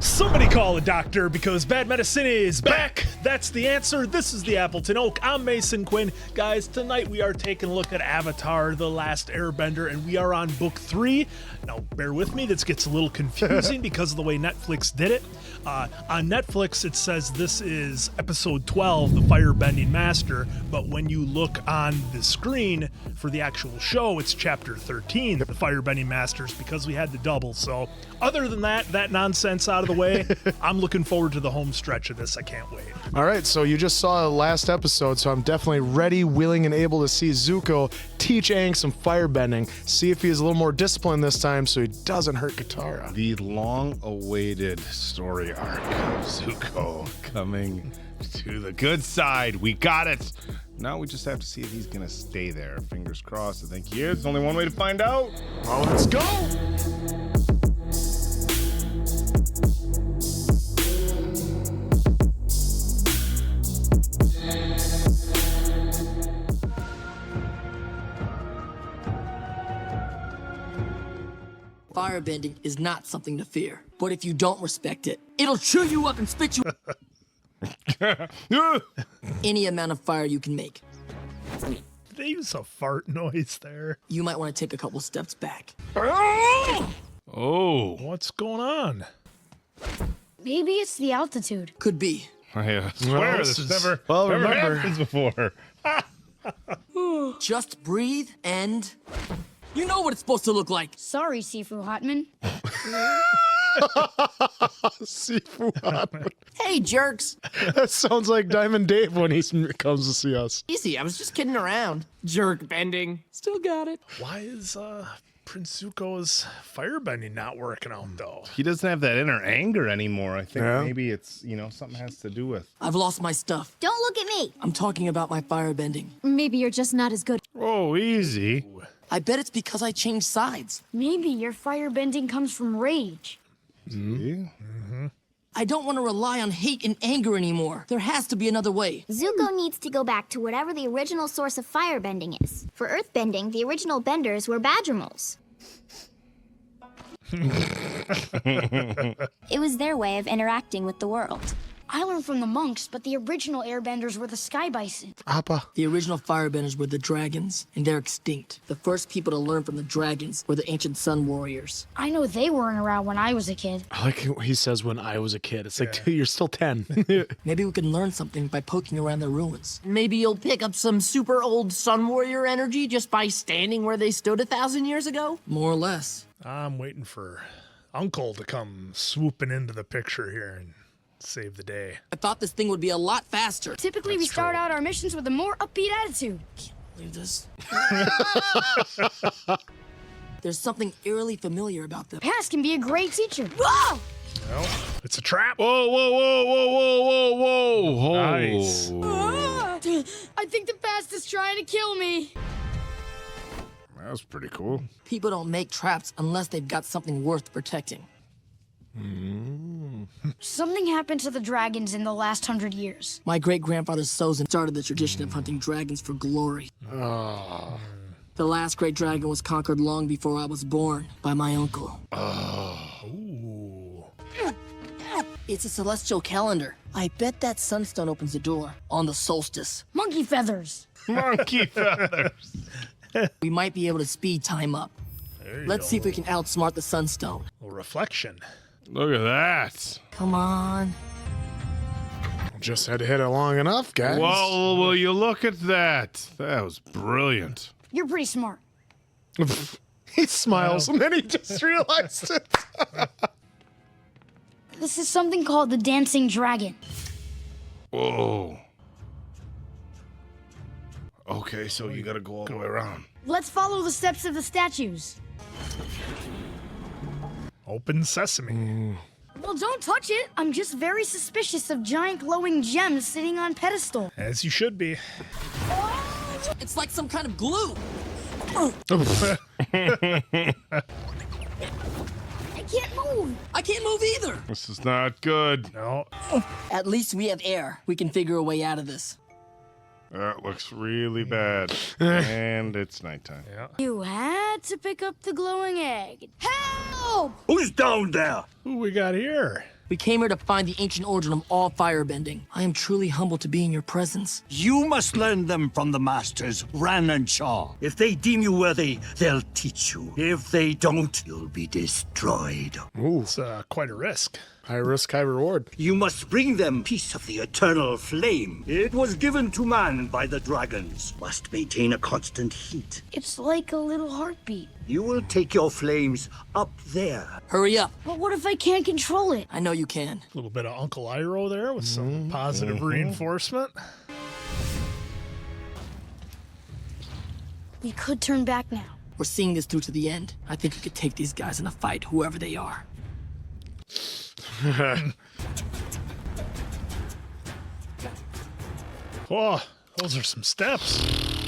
Somebody call a doctor because bad medicine is back. That's the answer. This is the Appleton Oak. I'm Mason Quinn. Guys, tonight we are taking a look at Avatar The Last Airbender, and we are on book 3. Now, bear with me. This gets a little confusing because of the way Netflix did it. On Netflix, it says this is episode 12, The Firebending Master, but when you look on the screen for the actual show, it's chapter 13, The Firebending Masters, because we had the double. So other than that nonsense out of the way, I'm looking forward to the home stretch of this. I can't wait. All right, so you just saw the last episode, so I'm definitely ready, willing, and able to see Zuko teach Aang some firebending, see if he's a little more disciplined this time so he doesn't hurt Katara. The long-awaited story arc of Zuko coming to the good side. We got it. Now we just have to see if he's gonna stay there. Fingers crossed. I think he is. There's only one way to find out. Well, let's go! Firebending is not something to fear, but if you don't respect it, it'll chew you up and spit you any amount of fire you can make. Did they use a fart noise there? You might want to take a couple steps back. Oh. What's going on? Maybe it's the altitude. Could be. I swear this never remember. happens before. Just breathe and... You know what it's supposed to look like. Sorry, Sifu Hotman. Sifu Hotman. Hey, jerks. That sounds like Diamond Dave when he comes to see us. Easy, I was just kidding around. Jerk bending. Still got it. Why is Prince Zuko's firebending not working out, though? He doesn't have that inner anger anymore. I think Yeah. maybe it's, something has to do with. I've lost my stuff. Don't look at me. I'm talking about my firebending. Maybe you're just not as good. Oh, easy. I bet it's because I changed sides. Maybe your firebending comes from rage. See? I don't want to rely on hate and anger anymore. There has to be another way. Zuko needs to go back to whatever the original source of firebending is. For earthbending, the original benders were badgermoles. It was their way of interacting with the world. I learned from the monks, but the original airbenders were the sky bison. Appa. The original firebenders were the dragons, and they're extinct. The first people to learn from the dragons were the ancient sun warriors. I know they weren't around when I was a kid. I like what he says when I was a kid. It's like, dude, you're still 10. Maybe we can learn something by poking around their ruins. Maybe you'll pick up some super old sun warrior energy just by standing where they stood 1,000 years ago? More or less. I'm waiting for Uncle to come swooping into the picture here and save the day. I thought this thing would be a lot faster. Typically, we start out our missions with a more upbeat attitude. Leave this. There's something eerily familiar about them. Past can be a great teacher. Whoa! Well, it's a trap. Whoa, whoa, whoa, whoa, whoa, whoa, whoa. Nice. Ah! I think the past is trying to kill me. That was pretty cool. People don't make traps unless they've got something worth protecting. Something happened to the dragons in the last 100 years. My great-grandfather Sozin started the tradition of hunting dragons for glory. The last great dragon was conquered long before I was born by my uncle. Ooh. It's a celestial calendar. I bet that sunstone opens the door on the solstice. Monkey feathers. Monkey feathers. We might be able to speed time up. Let's see if we can outsmart the sunstone. A reflection. Look at that. Come on. Just had to hit it long enough, guys. Whoa, will you look at that? That was brilliant. You're pretty smart. He smiles, and then he just realized it. This is something called the dancing dragon. Whoa. Okay, so you gotta go all the way around. Let's follow the steps of the statues. Open sesame. Well, don't touch it. I'm just very suspicious of giant glowing gems sitting on pedestal. As you should be. It's like some kind of glue. I can't move. I can't move either. This is not good. No. At least we have air. We can figure a way out of this. That looks really bad. And it's nighttime. Yeah. You had to pick up the glowing egg. Help! Who's down there? Who we got here? We came here to find the ancient origin of all firebending. I am truly humbled to be in your presence. You must learn them from the masters, Ran and Shaw. If they deem you worthy, they'll teach you. If they don't, you'll be destroyed. Ooh, It's quite a risk. high risk, high reward. You must bring them piece of the eternal flame. It was given to man by the dragons. Must maintain a constant heat. It's like a little heartbeat. You will take your flames up there. Hurry up. But what if I can't control it? I know you can. A little bit of Uncle Iroh there with some positive reinforcement. We could turn back now. We're seeing this through to the end. I think we could take these guys in a fight, whoever they are. Oh, those are some steps.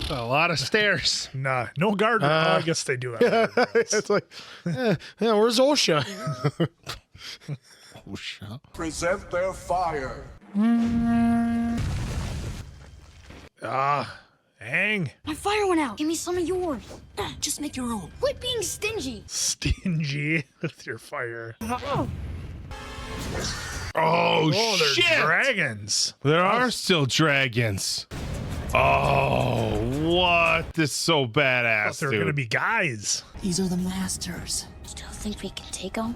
A lot of stairs. Nah, no guard. Oh, I guess they do have guardrails. It's like, yeah, where's OSHA? Oh, shut. Present their fire. Aang. My fire went out. Give me some of yours. Just make your own. Quit being stingy. Stingy with your fire. Oh, Oh, they're shit! dragons. There are still dragons. Oh, what? This is so badass, They're dude. gonna be guys. These are the masters. Still think we can take them?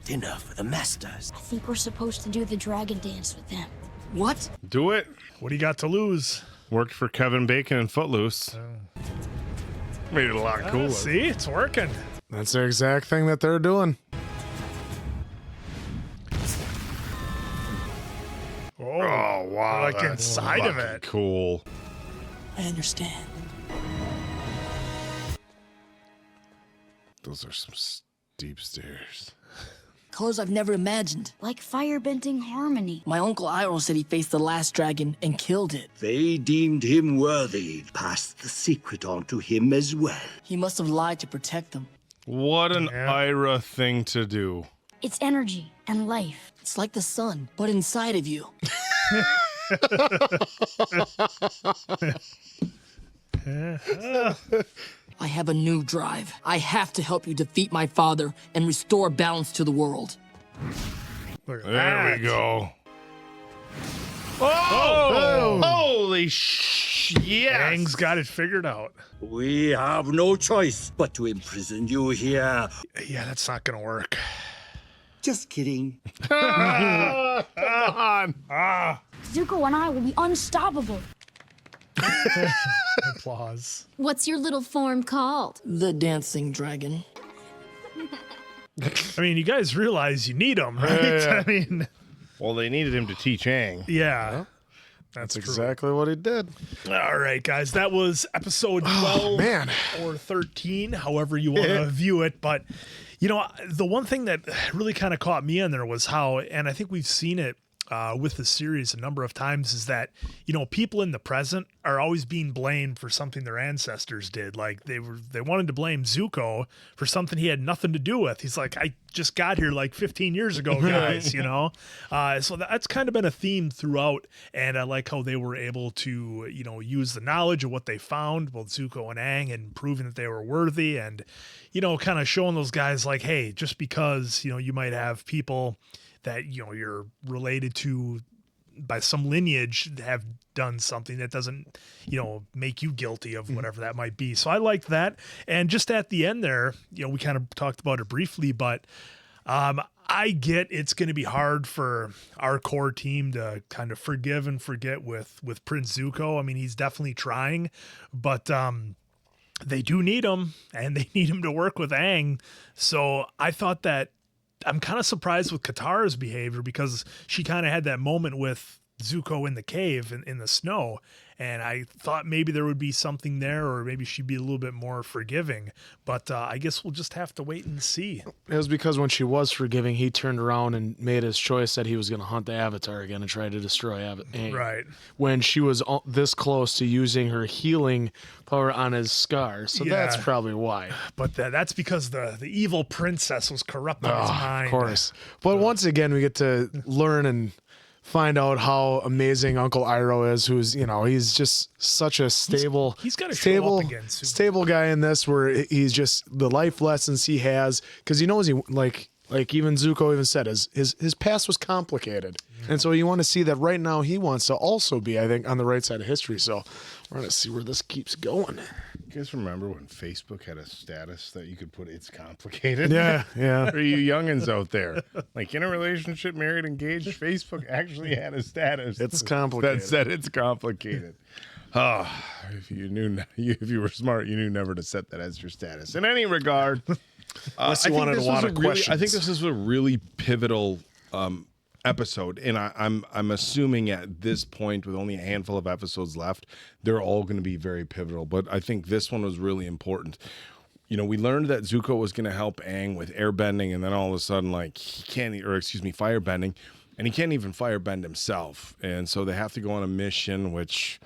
Dinner for the masters. I think we're supposed to do the dragon dance with them. What? Do it. What do you got to lose? Worked for Kevin Bacon and Footloose. Made it a lot cooler. See, it's working. That's the exact thing that they're doing. Oh, wow. Like that's inside of fucking it. Cool. I understand. Those are some steep stairs. Colors I've never imagined. Like firebending harmony. My uncle Iroh said he faced the last dragon and killed it. They deemed him worthy. Passed the secret on to him as well. He must have lied to protect them. What an Yeah. Ira thing to do. It's energy and life. It's like the sun, but inside of you. I have a new drive. I have to help you defeat my father and restore balance to the world. Look at There that. we go. Oh! Holy yes! Aang's got it figured out. We have no choice but to imprison you here. Yeah, that's not gonna work. Just kidding. Come on! Zuko and I will be unstoppable. Applause. What's your little form called? The dancing dragon. I mean, you guys realize you need them, right? Yeah. I mean, Well, they needed him to teach Aang. yeah. That's true. Exactly what he did. All right, guys, that was episode 12 man. or 13, however you want to view it. But, you know, the one thing that really kind of caught me in there was how, and I think we've seen it with the series a number of times, is that, you know, people in the present are always being blamed for something their ancestors did. Like they wanted to blame Zuko for something he had nothing to do with. He's like, I just got here like 15 years ago, guys, you know? So that's kind of been a theme throughout. And I like how they were able to, you know, use the knowledge of what they found, both Zuko and Aang, and proving that they were worthy, and, you know, kind of showing those guys like, hey, just because, you know, you might have people that, you know, you're related to by some lineage have done something, that doesn't, you know, make you guilty of whatever that might be. So I liked that. And just at the end there, you know, we kind of talked about it briefly, but I get it's going to be hard for our core team to kind of forgive and forget with Prince Zuko. I mean, he's definitely trying, but they do need him, and they need him to work with Aang. So I thought that I'm kind of surprised with Katara's behavior, because she kind of had that moment with Zuko in the cave in the snow, and I thought maybe there would be something there, or maybe she'd be a little bit more forgiving, but I guess we'll just have to wait and see. It was because when she was forgiving, he turned around and made his choice that he was going to hunt the Avatar again and try to destroy Aang. Right. When she was this close to using her healing power on his scar. So that's Yeah. probably why. But that's because the evil princess was corrupting his mind. Of course. But once again, we get to learn and find out how amazing Uncle Iroh is, who's, you know, he's just such a stable, he's gotta show up again soon. stable guy in this, where he's just the life lessons he has, because he knows like even Zuko even said his past was complicated. And so you want to see that right now he wants to also be, I think, on the right side of history. So we're going to see where this keeps going. You guys remember when Facebook had a status that you could put "it's complicated"? Yeah, yeah. For you youngins out there, like in a relationship, married, engaged, Facebook actually had a status. It's complicated. That said it's complicated. Oh, if you were smart, you knew never to set that as your status. In any regard, Unless you wanted a lot of questions. I think this is a really pivotal episode, and I'm assuming at this point, with only a handful of episodes left, they're all going to be very pivotal. But I think this one was really important. You know, we learned that Zuko was going to help Aang with airbending, and then all of a sudden, like, firebending, and he can't even firebend himself, and so they have to go on a mission, which.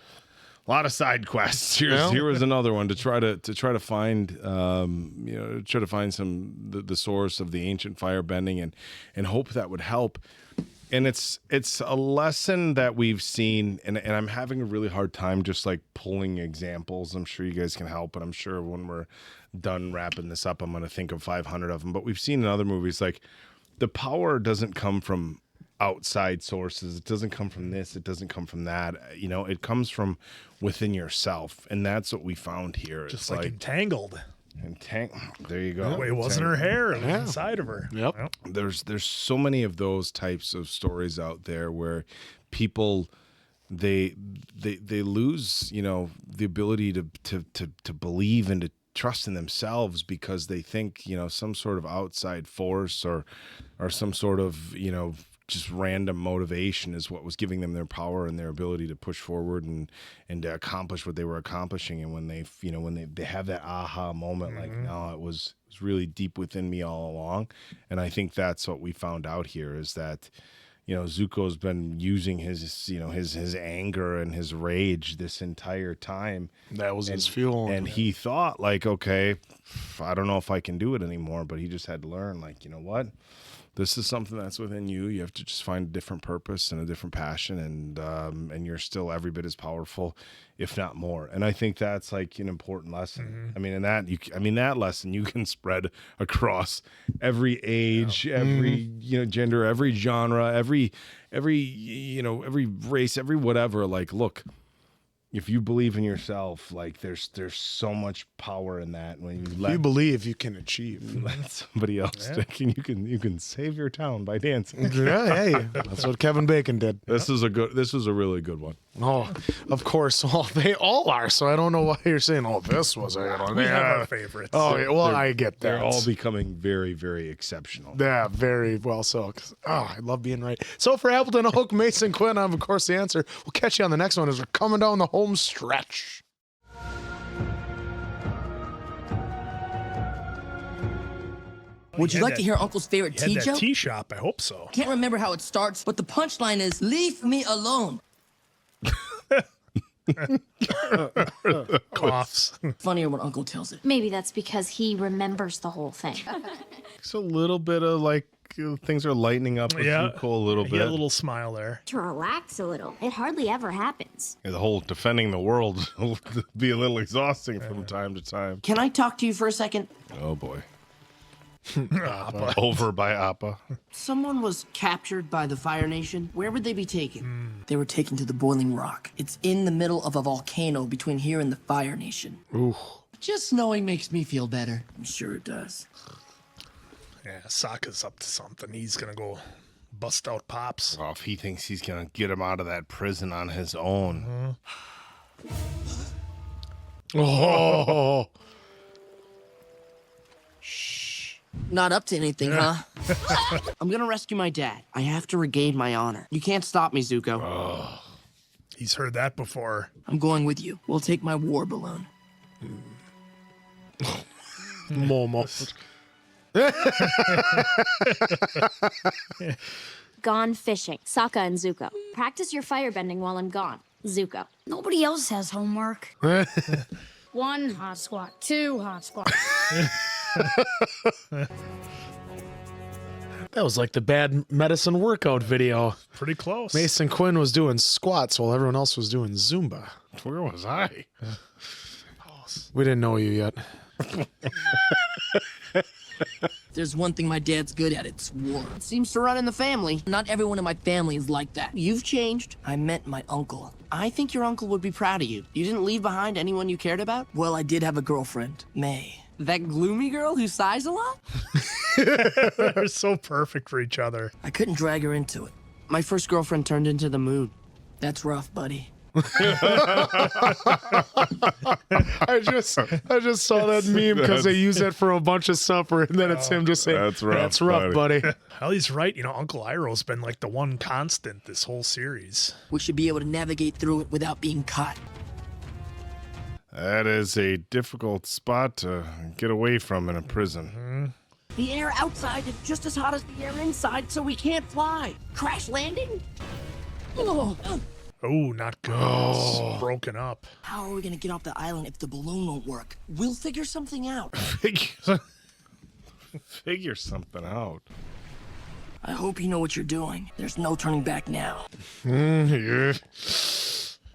A lot of side quests. Here was another one to try to find the source of the ancient firebending and hope that would help. And it's a lesson that we've seen, and I'm having a really hard time just like pulling examples. I'm sure you guys can help, and I'm sure when we're done wrapping this up, I'm going to think of 500 of them. But we've seen in other movies, like, the power doesn't come from outside sources. It doesn't come from this. It doesn't come from that. You know, it comes from within yourself, and that's what we found here. Just like Entangled. There you go. It wasn't her hair; it was inside of her. Yep. There's so many of those types of stories out there where people they lose, you know, the ability to believe and to trust in themselves because they think, you know, some sort of outside force or some sort of, you know, just random motivation is what was giving them their power and their ability to push forward and to accomplish what they were accomplishing. And when they have that aha moment, like, no, it was really deep within me all along. And I think that's what we found out here, is that, you know, Zuko's been using his anger and his rage this entire time. That was his fuel. And he thought, like, okay, I don't know if I can do it anymore, but he just had to learn, like, you know what? This is something that's within you. You have to just find a different purpose and a different passion, and you're still every bit as powerful, if not more. And I think that's like an important lesson. I mean, that lesson you can spread across every age, every gender, every genre, every race, every whatever. Like, look. If you believe in yourself, like there's so much power in that. When you believe, you can achieve. Let somebody else take, and you can save your town by dancing. Yeah, hey, that's what Kevin Bacon did. This is a really good one. Oh, of course. Well, they all are. So I don't know why you're saying, "Oh, this was a good one." We have our favorites. Oh, yeah, well, I get that. They're all becoming very, very exceptional. Yeah, very well so. I love being right. So for Appleton Oak, Mason Quinn, I'm of course the answer. We'll catch you on the next one as we're coming down the home stretch. Would you like to hear Uncle's favorite You had tea that joke? tea shop. I hope so. Can't remember how it starts, but the punchline is, "Leave me alone." Coughs. Funnier when Uncle tells it. Maybe that's because he remembers the whole thing. It's a little bit of like things are lightening up with Zuko a little bit. Yeah, a little smile there. To relax a little. It hardly ever happens. Yeah, the whole defending the world will be a little exhausting from time to time. Can I talk to you for a second? Oh boy. Over by Appa. Someone was captured by the Fire Nation. Where would they be taken? They were taken to the Boiling Rock. It's in the middle of a volcano between here and the Fire Nation. Ooh. Just knowing makes me feel better. I'm sure it does. Yeah, Sokka's up to something. He's gonna go bust out Pops. Well, if he thinks he's gonna get him out of that prison on his own. Oh. Not up to anything, huh? I'm gonna rescue my dad. I have to regain my honor. You can't stop me, Zuko. He's heard that before. I'm going with you. We'll take my war balloon. Momo. Gone fishing. Sokka and Zuko. Practice your firebending while I'm gone. Zuko. Nobody else has homework. 1 hot squat, 2 hot squats. That was like the bad medicine workout video. Pretty close. Mason Quinn was doing squats while everyone else was doing Zumba. Where was I? We didn't know you yet. There's one thing my dad's good at, it's war. It seems to run in the family. Not everyone in my family is like that. You've changed. I met my uncle. I think your uncle would be proud of you. You didn't leave behind anyone you cared about? Well, I did have a girlfriend, May. That gloomy girl who sighs a lot? They're so perfect for each other. I couldn't drag her into it. My first girlfriend turned into the moon. That's rough, buddy. I just saw that meme because they use that for a bunch of supper, and then it's him just saying, That's rough, buddy." Well, he's right. You know, Uncle Iroh's been like the one constant this whole series. We should be able to navigate through it without being caught. That is a difficult spot to get away from in a prison. The air outside is just as hot as the air inside, so we can't fly. Crash landing? Oh. Oh, not good. It's broken up. How are we gonna get off the island if the balloon won't work? We'll figure something out. Figure something out. I hope you know what you're doing. There's no turning back now.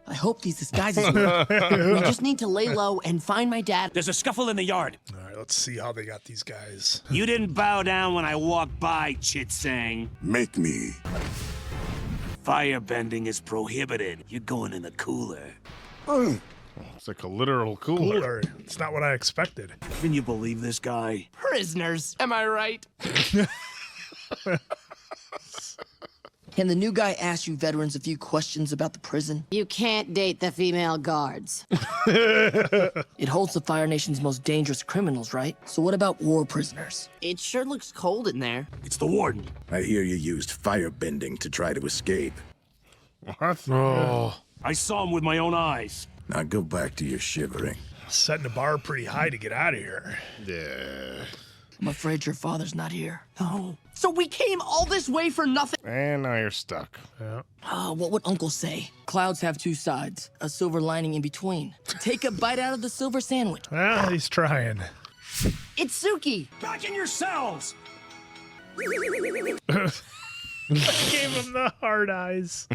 I hope these disguises work. We just need to lay low and find my dad. There's a scuffle in the yard. All right, let's see how they got these guys. You didn't bow down when I walked by, Chit Sang. Make me. Firebending is prohibited. You're going in the cooler. It's like a literal cooler. Cooler. It's not what I expected. Can you believe this guy? Prisoners, am I right? Can the new guy ask you veterans a few questions about the prison? You can't date the female guards. It holds the Fire Nation's most dangerous criminals, right? So what about war prisoners? It sure looks cold in there. It's the warden. I hear you used firebending to try to escape. What? Oh, I saw him with my own eyes. Now go back to your shivering. Setting the bar pretty high to get out of here. Yeah. I'm afraid your father's not here. Oh. So we came all this way for nothing? And now you're stuck. Yeah. What would Uncle say? Clouds have two sides, a silver lining in between. Take a bite out of the silver sandwich. Well, he's trying. It's Suki. Back in yourselves! Gave him the hard eyes.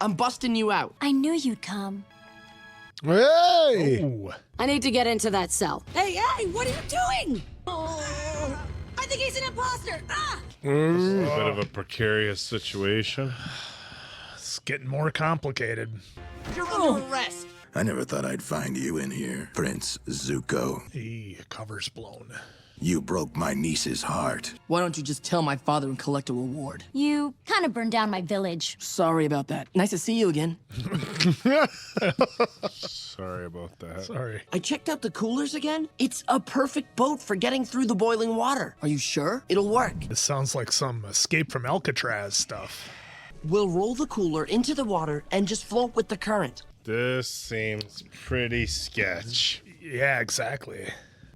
I'm busting you out. I knew you'd come. hey! Ooh. I need to get into that cell. Hey, what are you doing? Oh, I think he's an imposter. Ah! This is a bit of a precarious situation. It's getting more complicated. You're under arrest. I never thought I'd find you in here, Prince Zuko. Cover's blown. You broke my niece's heart. Why don't you just tell my father and collect a reward? You kind of burned down my village. Sorry about that. Nice to see you again. Sorry about that. Sorry. I checked out the coolers again. It's a perfect boat for getting through the boiling water. Are you sure? It'll work. This sounds like some Escape from Alcatraz stuff. We'll roll the cooler into the water and just float with the current. This seems pretty sketch. Yeah, exactly.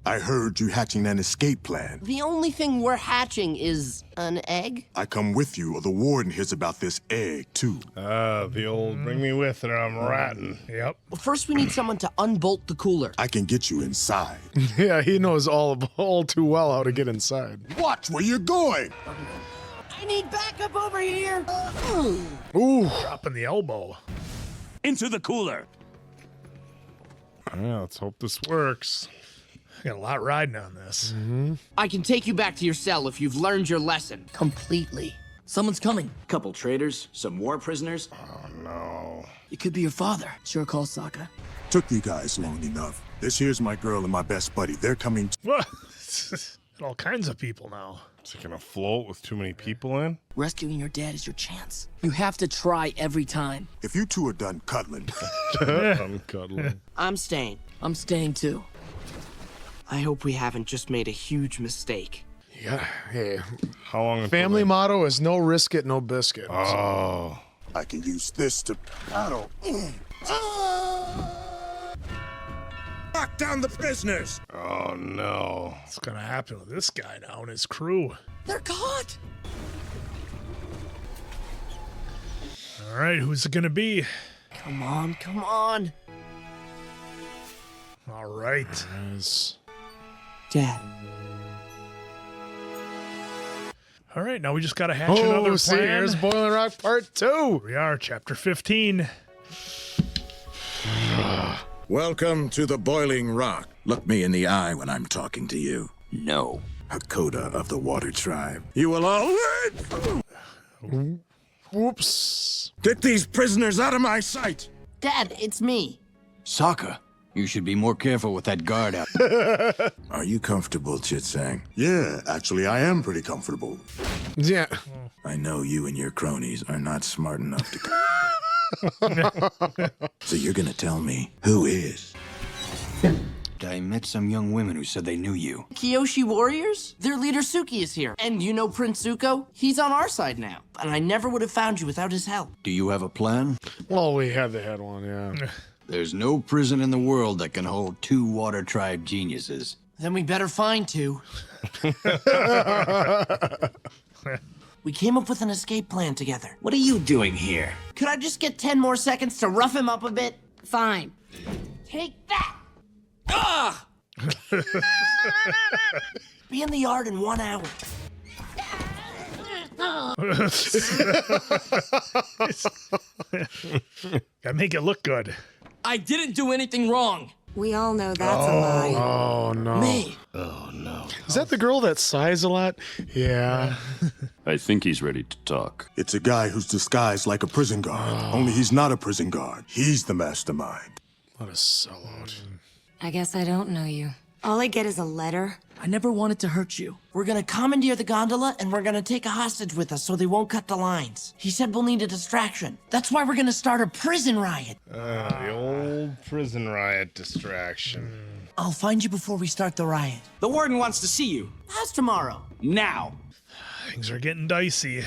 I heard you hatching an escape plan. The only thing we're hatching is an egg. I come with you, or the warden hears about this egg, too. The old bring me with or I'm rotten. Yep. First, we need someone to unbolt the cooler. I can get you inside. Yeah, he knows all too well how to get inside. Watch where you're going! I need backup over here. Ooh. Dropping the elbow. Into the cooler. Yeah, let's hope this works. Got a lot riding on this. I can take you back to your cell if you've learned your lesson. Completely. Someone's coming. Couple traitors, some war prisoners. Oh no. It could be your father. Sure call Sokka. Took you guys long enough. This here's my girl and my best buddy. They're coming. Got all kinds of people now. Is it gonna float with too many people in? Rescuing your dad is your chance. You have to try every time. If you two are done cuddling, I'm cuddling. I'm staying. I'm staying too. I hope we haven't just made a huge mistake. Yeah. Hey. How long? until Family they- motto is no risk it, no biscuit. Oh. I can use this to paddle. Lock down the prisoners! Oh no. What's gonna happen with this guy now and his crew? They're caught. All right, who's it gonna be? Come on, come on. All right. Yes. Dad. All right, now we just got to hatch another plan. See, here's Boiling Rock Part 2. We are, Chapter 15. Welcome to the Boiling Rock. Look me in the eye when I'm talking to you. No. Hakoda of the Water Tribe. You will all... Whoops. Get these prisoners out of my sight! Dad, it's me. Sokka, you should be more careful with that guard out. Are you comfortable, Chitsang? Yeah, actually, I am pretty comfortable. Yeah. I know you and your cronies are not smart enough to... So you're gonna tell me who is? I met some young women who said they knew you. Kyoshi warriors? Their leader Suki is here. And you know Prince Zuko? He's on our side now. And I never would have found you without his help. Do you have a plan? Well, we had the head one, yeah. There's no prison in the world that can hold 2 Water Tribe geniuses. Then we better find 2. We came up with an escape plan together. What are you doing here? Could I just get 10 more seconds to rough him up a bit? Fine. Take that! Ah! Be in the yard in 1 hour. Gotta make it look good. I didn't do anything wrong. We all know that's a lie. Oh, no. Me. Oh, no. Is that the girl that sighs a lot? Yeah. I think he's ready to talk. It's a guy who's disguised like a prison guard. Only he's not a prison guard. He's the mastermind. What a sellout. I guess I don't know you. All I get is a letter. I never wanted to hurt you. We're gonna commandeer the gondola and we're gonna take a hostage with us so they won't cut the lines. He said we'll need a distraction. That's why we're gonna start a prison riot. The old prison riot distraction. I'll find you before we start the riot. The warden wants to see you. How's tomorrow? Now. Things are getting dicey.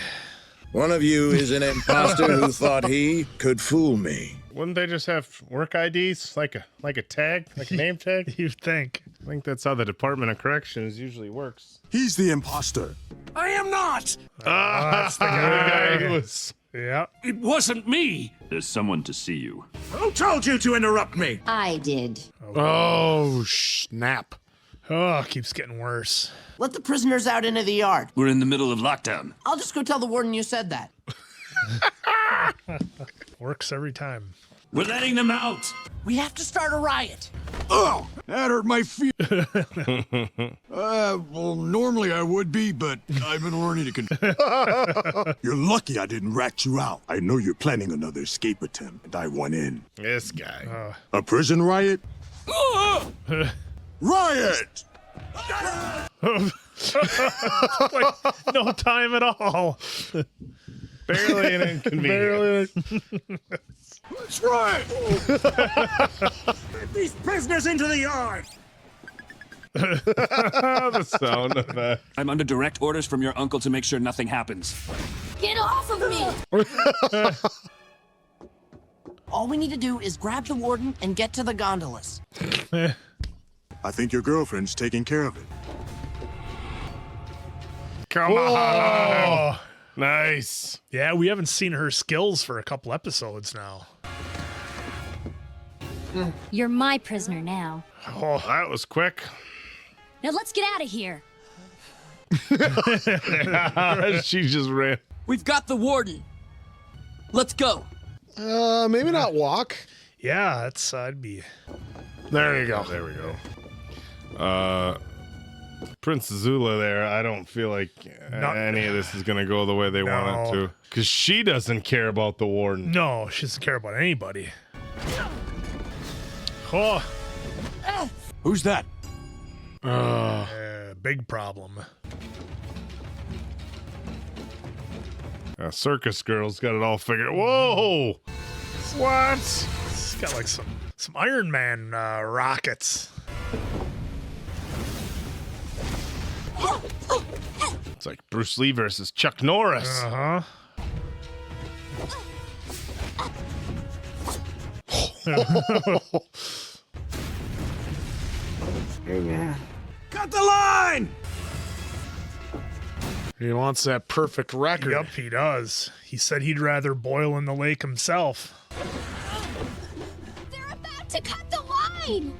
One of you is an imposter who thought he could fool me. Wouldn't they just have work IDs, like a tag, like a name tag? You'd think. I think that's how the Department of Corrections usually works. He's the imposter. I am not! That's the guy who was... Yeah. It wasn't me! There's someone to see you. Who told you to interrupt me? I did. Oh, snap. Oh, keeps getting worse. Let the prisoners out into the yard. We're in the middle of lockdown. I'll just go tell the warden you said that. Works every time. We're letting them out! We have to start a riot. Oh, that hurt my feelings. Well, normally I would be, but I've been learning to You're lucky I didn't rat you out. I know you're planning another escape attempt, and I went in. This guy. A prison riot? Riot! Like, no time at all. Barely an inconvenience. That's right! Get these prisoners into the yard! The sound of that. I'm under direct orders from your uncle to make sure nothing happens. Get off of me! All we need to do is grab the warden and get to the gondolas. I think your girlfriend's taking care of it. Come on. Nice. Yeah, we haven't seen her skills for a couple episodes now. You're my prisoner now. Oh, that was quick. Now let's get out of here. She just ran. We've got the warden. Let's go. Maybe not walk. Yeah, that's I'd be. There you go. There we go. Prince Zula there, I don't feel like any of this is going to go the way they want it to. Because she doesn't care about the warden. No, she doesn't care about anybody. Oh. Who's that? Big problem. Circus girl's got it all figured. Whoa! What? It's got like some Iron Man rockets. It's like Bruce Lee versus Chuck Norris. Uh-huh. Cut the line! He wants that perfect record. Yep, he does. He said he'd rather boil in the lake himself. They're about to cut the line!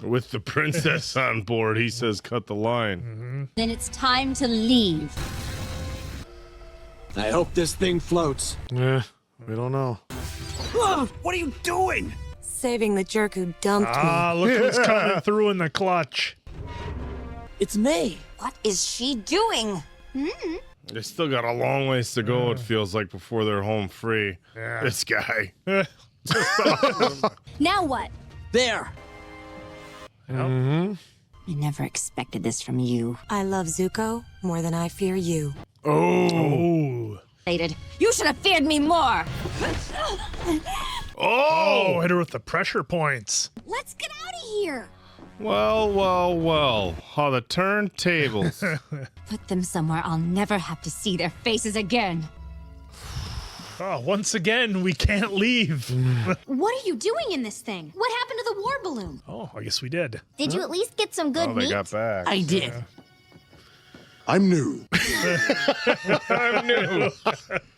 With the princess on board, he says cut the line. Then it's time to leave. I hope this thing floats. Yeah, we don't know. What are you doing? Saving the jerk who dumped me. Ah, look who's coming through in the clutch. It's May. What is she doing? They still got a long ways to go, it feels like, before they're home free. Yeah. This guy. Now what? There. I never expected this from you. I love Zuko more than I fear you. Oh. You should have feared me more. Oh, hit her with the pressure points. Let's get out of here. Well. How the turntables. Put them somewhere I'll never have to see their faces again. Oh, once again, we can't leave. What are you doing in this thing? What happened to the war balloon? Oh, I guess we did. Did you at least get some good Oh, they meat? got back. I did. I'm new. I'm new.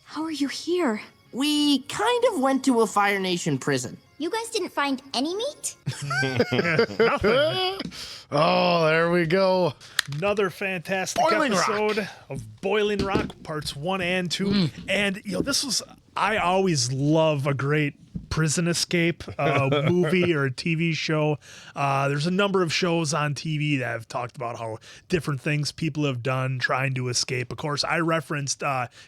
How are you here? We kind of went to a Fire Nation prison. You guys didn't find any meat? Oh, there we go. Another fantastic Boiling Rock. episode of Boiling Rock, parts 1 and 2. And, this was, I always love a great prison escape movie or a TV show. There's a number of shows on TV that have talked about how different things people have done trying to escape. Of course, I referenced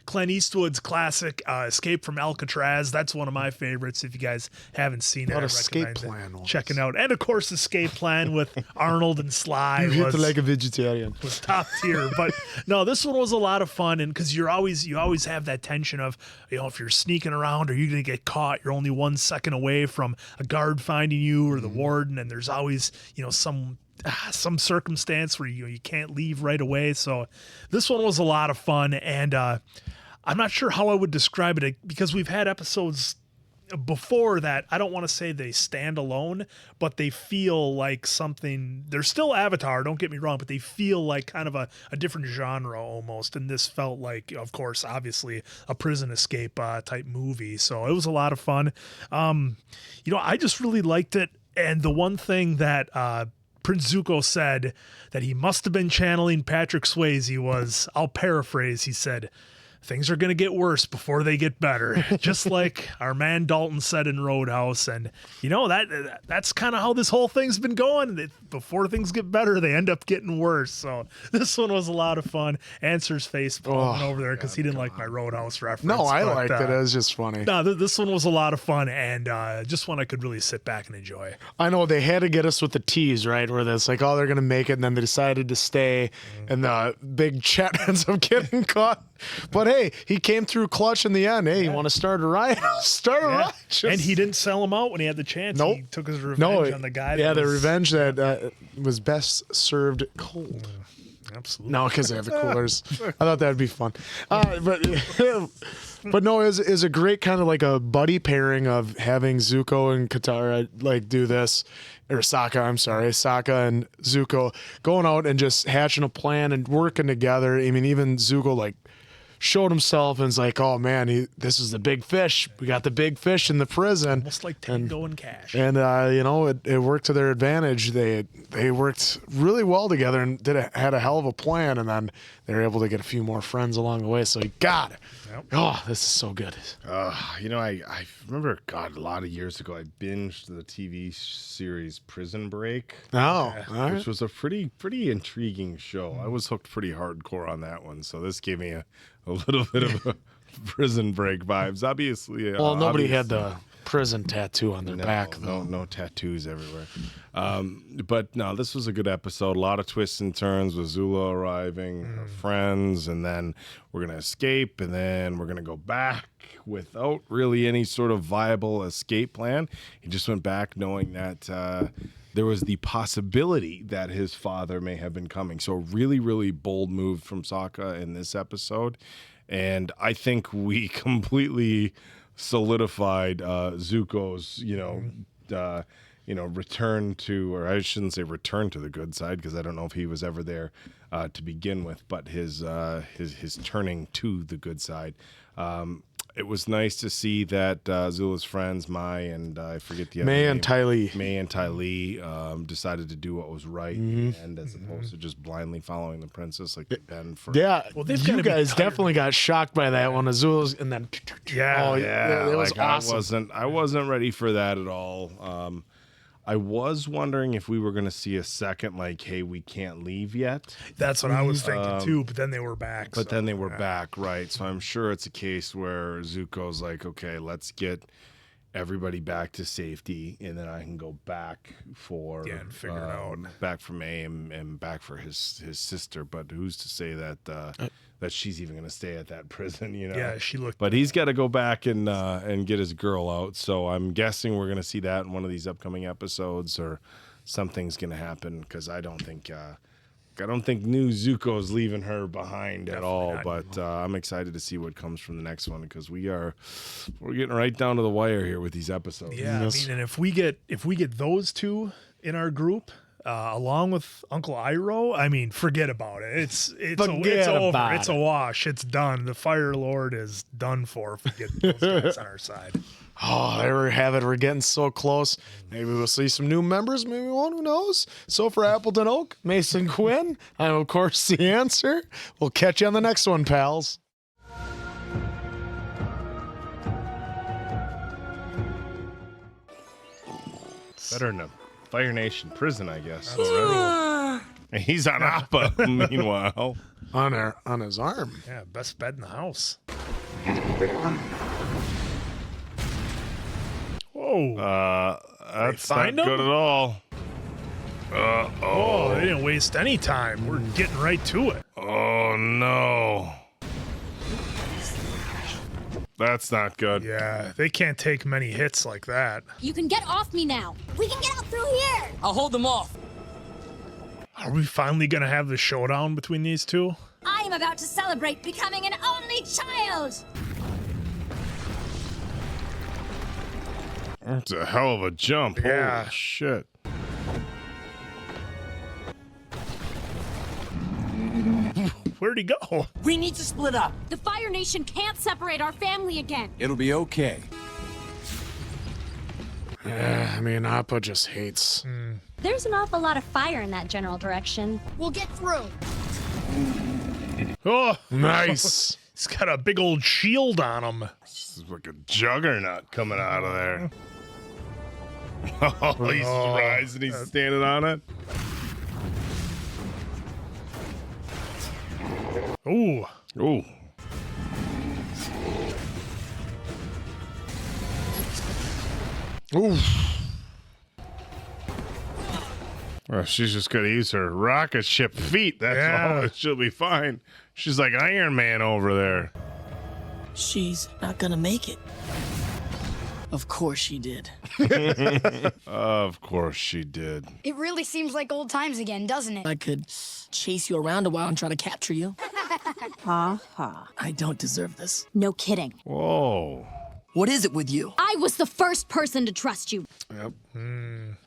Clint Eastwood's classic Escape from Alcatraz. That's one of my favorites. If you guys haven't seen it, What I Escape recommend Plan was. checking out. And of course, Escape Plan with Arnold and Sly You hit was like a vegetarian. was top tier. But no, this one was a lot of fun, and because you always have that tension of, if you're sneaking around, are you going to get caught? You're only 1 second away from a guard finding you or the warden, and there's always some circumstance where you can't leave right away. So this one was a lot of fun, and I'm not sure how I would describe it, because we've had episodes before that. I don't want to say they stand alone, but they feel like something. They're still Avatar, don't get me wrong, but they feel like kind of a different genre almost. And this felt like, of course, obviously a prison escape type movie. So it was a lot of fun. I just really liked it. And the one thing that Prince Zuko said that he must have been channeling Patrick Swayze was, I'll paraphrase, he said, "Things are going to get worse before they get better," just like our man Dalton said in Roadhouse. And, that's kind of how this whole thing's been going. Before things get better, they end up getting worse. So this one was a lot of fun. Answer's face palming over there because he didn't like my Roadhouse reference. No, I liked it. It was just funny. No, this one was a lot of fun, and just one I could really sit back and enjoy. I know they had to get us with the tease, right? Where it's like, oh, they're going to make it, and then they decided to stay, and the big Chet ends up getting caught. But hey, he came through clutch in the end. Hey, you want to start a riot? Start a riot. And he didn't sell him out when he had the chance. Nope. He took his revenge on the guy. Yeah, that the was, revenge that was best served cold. Absolutely. No, because they have the coolers. I thought that'd be fun. But no, it was a great kind of like a buddy pairing of having Zuko and Katara do this, or Sokka and Zuko going out and just hatching a plan and working together. I mean, even Zuko showed himself and was like, oh man, this is the big fish. We got the big fish in the prison. Almost like Tango and Cash. And it worked to their advantage. They worked really well together and had a hell of a plan, and then they were able to get a few more friends along the way. So you got it. Yep. Oh, this is so good. I remember, a lot of years ago, I binged the TV series Prison Break. Oh, all right. Which was a pretty intriguing show. I was hooked pretty hardcore on that one. So this gave me a little bit of a Prison Break vibes. Obviously. Well, nobody had the prison tattoo on their back, though. No tattoos everywhere. But no, this was a good episode. A lot of twists and turns with Zula arriving, her friends, and then we're going to escape, and then we're going to go back without really any sort of viable escape plan. He just went back knowing that there was the possibility that his father may have been coming. So really, really bold move from Sokka in this episode. And I think we completely solidified Zuko's, return to, or I shouldn't say return to the good side, because I don't know if he was ever there to begin with, but his turning to the good side. It was nice to see that Zula's friends, Mai and I forget the other May name. and Ty Lee. May and Ty Lee decided to do what was right in the end, as opposed to just blindly following the princess like they've been for. Yeah, Well, they've you gotta be guys tired. definitely got shocked by that one. Azula's and then Yeah. it was like, awesome. I wasn't ready for that at all. I was wondering if we were going to see a second, like, hey, we can't leave yet. That's what I was thinking too, but then they were back. But then they were back, right? So I'm sure it's a case where Zuko's like, okay, let's get everybody back to safety, and then I can go back for and figure it out. back for May and back for his sister. But who's to say that that she's even going to stay at that prison? You know? Yeah, she looked. But he's got to go back and get his girl out. So I'm guessing we're going to see that in one of these upcoming episodes, or something's going to happen, because I don't think new Zuko's leaving her behind at all. But I'm excited to see what comes from the next one, because we're getting right down to the wire here with these episodes. Yeah, I mean, and if we get those two in our group, along with Uncle Iroh, I mean, forget about it. It's over. about It's a wash. It's done. The Fire Lord is done for if we get those guys on our side. Oh, there we have it. We're getting so close. Maybe we'll see some new members. Maybe one. Who knows? So for Appleton Oak, Mason Quinn, I'm of course the answer. We'll catch you on the next one, pals. Better than a Fire Nation prison, I guess. And he's on Appa, meanwhile. On his arm. Yeah, best bed in the house. Whoa. That's not find him? good at all. Oh, they didn't waste any time. We're getting right to it. Oh, no. That's not good. Yeah, they can't take many hits like that. You can get off me now. We can get out through here. I'll hold them off. Are we finally going to have the showdown between these two? I am about to celebrate becoming an only child. That's a hell of a jump. Yeah. Holy shit. Where'd he go? We need to split up. The Fire Nation can't separate our family again. It'll be okay. Yeah, I mean, Appa just hates. There's an awful lot of fire in that general direction. We'll get through. Oh, Nice. he's got a big old shield on him. This is like a juggernaut coming out of there. Oh, he's rising. He's standing on it. Ooh. Ooh. Ooh. Well, she's just gonna use her rocket ship feet. That's Yeah. all. She'll be fine. She's like Iron Man over there. She's not gonna make it. Of course she did. Of course she did. It really seems like old times again, doesn't it? I could chase you around a while and try to capture you. Ha ha. I don't deserve this. No kidding. Whoa. What is it with you? I was the first person to trust you. Yep.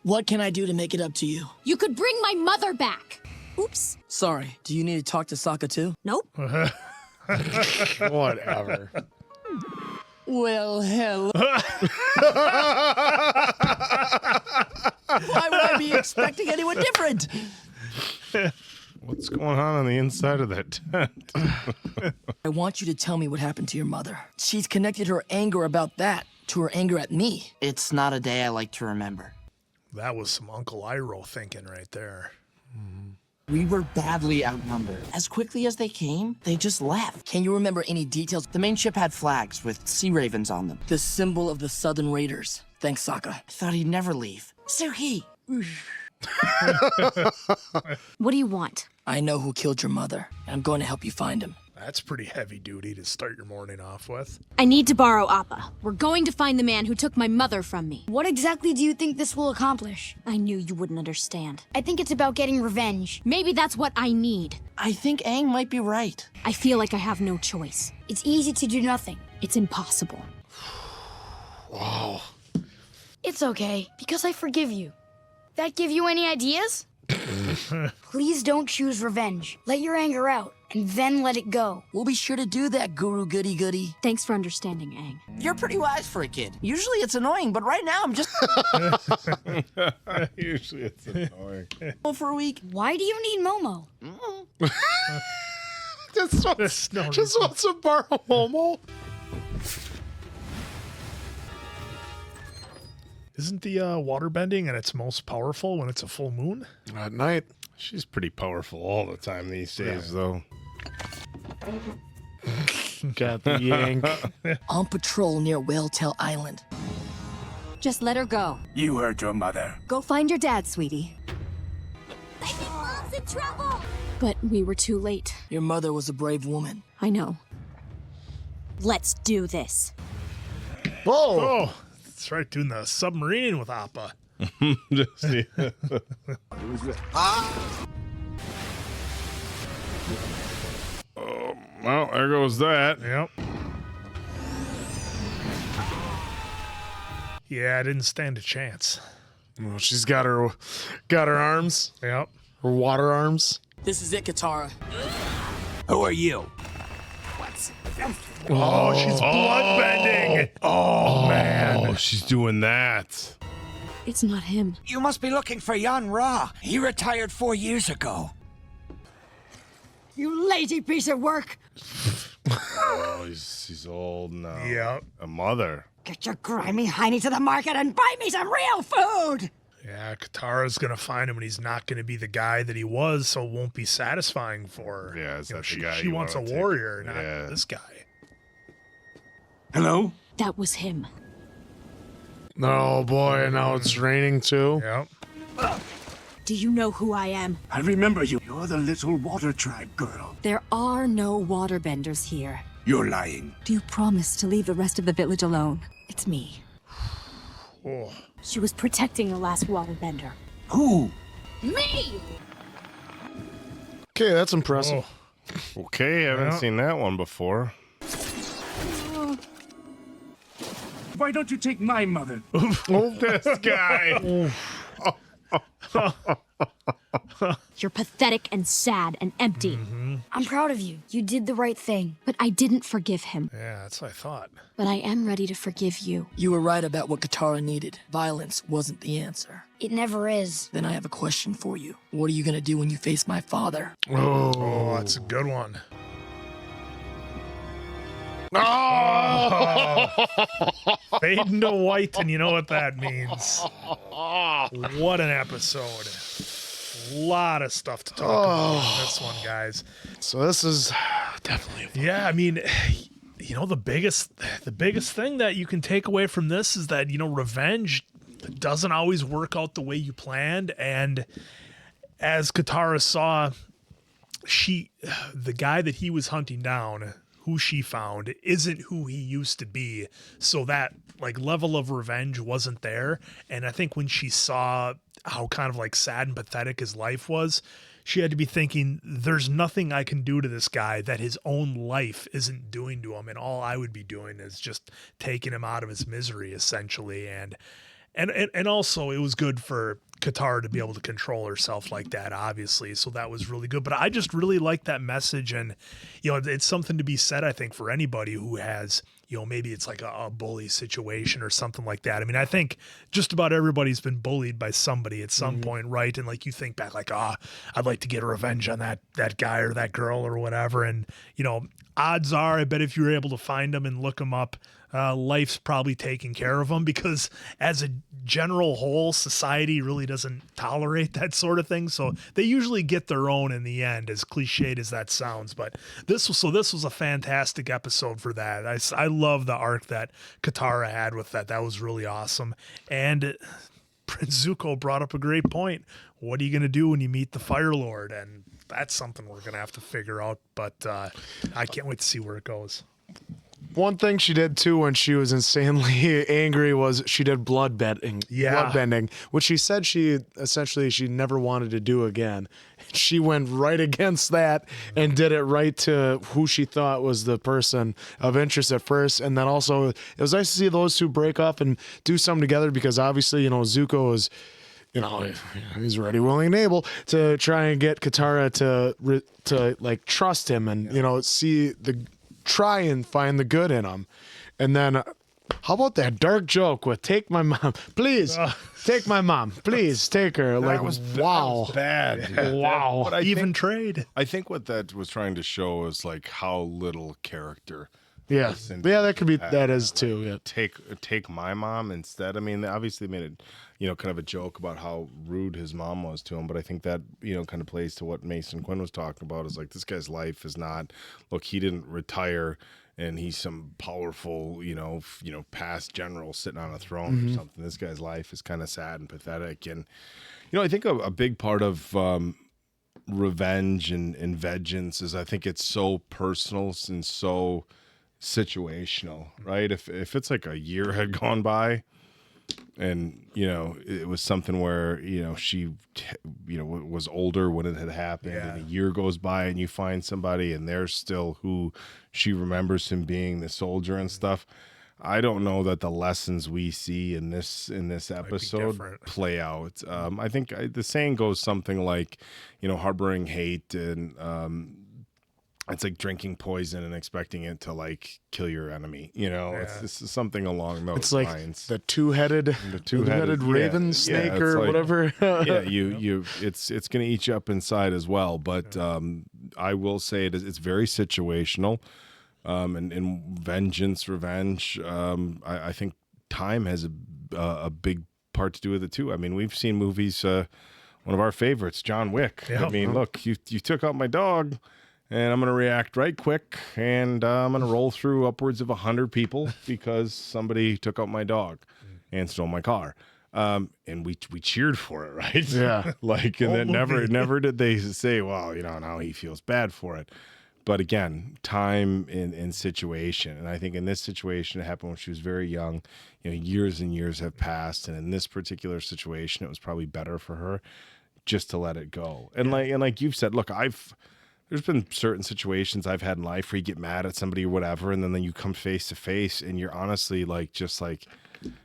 What can I do to make it up to you? You could bring my mother back. Oops. Sorry, do you need to talk to Sokka too? Nope. Whatever. Well, hello. Why would I be expecting anyone different? What's going on the inside of that tent? I want you to tell me what happened to your mother. She's connected her anger about that to her anger at me. It's not a day I like to remember. That was some Uncle Iroh thinking right there. We were badly outnumbered. As quickly as they came, they just left. Can you remember any details? The main ship had flags with sea ravens on them. The symbol of the Southern Raiders. Thanks, Sokka. I thought he'd never leave. So he. What do you want? I know who killed your mother, and I'm going to help you find him. That's pretty heavy duty to start your morning off with. I need to borrow Appa. We're going to find the man who took my mother from me. What exactly do you think this will accomplish? I knew you wouldn't understand. I think it's about getting revenge. Maybe that's what I need. I think Aang might be right. I feel like I have no choice. It's easy to do nothing. It's impossible. Wow. It's okay, because I forgive you. That give you any ideas? Please don't choose revenge. Let your anger out, and then let it go. We'll be sure to do that, Guru Goody Goody. Thanks for understanding, Aang. You're pretty wise for a kid. Usually it's annoying, but right now I'm just Usually it's annoying. for a week. Why do you need Momo? Just wants to borrow Momo. Isn't the water bending at its most powerful when it's a full moon? At night. She's pretty powerful all the time these days, though. Got the yank. On patrol near Whaletail Island. Just let her go. You heard your mother. Go find your dad, sweetie. I think Mom's in trouble. But we were too late. Your mother was a brave woman. I know. Let's do this. Whoa! Oh, that's right, doing the submarine with Appa. Oh, well, there goes that. Yep. Yeah, I didn't stand a chance. Well, she's got her arms. Yep. Her water arms. This is it, Katara. Who are you? Oh, she's bloodbending. Oh, man. Oh, she's doing that. It's not him. You must be looking for Yan Ra. He retired 4 years ago. You lazy piece of work. Oh, he's old now. Yep. A mother. Get your grimy hiney to the market and buy me some real food. Yeah, Katara's gonna find him, and he's not gonna be the guy that he was, so it won't be satisfying for her. Yeah, is that the guy she you wants a wanna take? warrior, not Yeah. this guy. Hello? That was him. Oh boy, now it's raining too. Yep. Do you know who I am? I remember you. You're the little water tribe girl. There are no waterbenders here. You're lying. Do you promise to leave the rest of the village alone? It's me. Oh. She was protecting the last waterbender. Who? Me! Okay, that's impressive. Oh. Okay, I haven't seen that one before. Why don't you take my mother? This guy. You're pathetic and sad and empty. I'm proud of you. You did the right thing. But I didn't forgive him. Yeah, that's what I thought. But I am ready to forgive you. You were right about what Katara needed. Violence wasn't the answer. It never is. Then I have a question for you. What are you gonna do when you face my father? Oh, that's a good one. Oh! Fading to white, and you know what that means. What an episode. A lot of stuff to talk about in this one, guys. So this is definitely Yeah, I mean, you know, the biggest thing that you can take away from this is that, you know, revenge doesn't always work out the way you planned. And as Katara saw, the guy that he was hunting down, who she found, isn't who he used to be. So that like level of revenge wasn't there. And I think when she saw how kind of like sad and pathetic his life was, she had to be thinking, there's nothing I can do to this guy that his own life isn't doing to him. And all I would be doing is just taking him out of his misery, essentially. And also it was good for Katara to be able to control herself like that, obviously. So that was really good. But I just really like that message. And, you know, it's something to be said, I think, for anybody who has, you know, maybe it's like a bully situation or something like that. I mean, I think just about everybody's been bullied by somebody at some point, right? And like you think back like, I'd like to get revenge on that guy or that girl or whatever. And, you know, odds are, I bet if you were able to find them and look them up, life's probably taking care of them, because as a general whole, society really doesn't tolerate that sort of thing. So they usually get their own in the end, as cliched as that sounds. But this was a fantastic episode for that. I love the arc that Katara had with that. That was really awesome. And Prince Zuko brought up a great point. What are you going to do when you meet the Fire Lord? And that's something we're going to have to figure out. But I can't wait to see where it goes. One thing she did too when she was insanely angry was she did bloodbending, which she said she never wanted to do again. She went right against that and did it right to who she thought was the person of interest at first. And then also it was nice to see those two break off and do something together, because obviously, you know, Zuko you know, he's ready, willing, and able to try and get Katara to like trust him and you know try and find the good in him, and then how about that dark joke with take my mom, please, take my mom, please take her. Like That was bad. Wow, But I Even think, trade. I think what that was trying to show is like how little character. yeah, that could be that is too. Yeah, Take my mom instead. I mean, they obviously made it, you know, kind of a joke about how rude his mom was to him, but I think that, you know, kind of plays to what Mason Quinn was talking about. Is like this guy's life is not. Look, he didn't retire, and he's some powerful, you know, past general sitting on a throne or something. This guy's life is kind of sad and pathetic, and you know, I think a big part of revenge and vengeance is I think it's so personal and so situational, right? If it's like a year had gone by and you know it was something where you know she was older when it had happened, and a year goes by and you find somebody and they're still who she remembers him being, the soldier and stuff. I don't know that the lessons we see in this episode play out. I think the saying goes something like, you know, harboring hate and it's like drinking poison and expecting it to like kill your enemy. You know, this is something along those lines. It's like the two-headed raven snake or like, whatever. It's going to eat you up inside as well. But I will say it's very situational. And vengeance, revenge. I think time has a big part to do with it too. I mean, we've seen movies. One of our favorites, John Wick. I mean, look, you took out my dog. And I'm going to react right quick, and I'm going to roll through upwards of 100 people because somebody took out my dog and stole my car. And we cheered for it, right? Yeah. Like, and then never did they say, well, you know, now he feels bad for it. But again, time and situation. And I think in this situation, it happened when she was very young. You know, years and years have passed. And in this particular situation, it was probably better for her just to let it go. And like you've said, look, there's been certain situations I've had in life where you get mad at somebody or whatever, and then you come face to face, and you're honestly like, just like,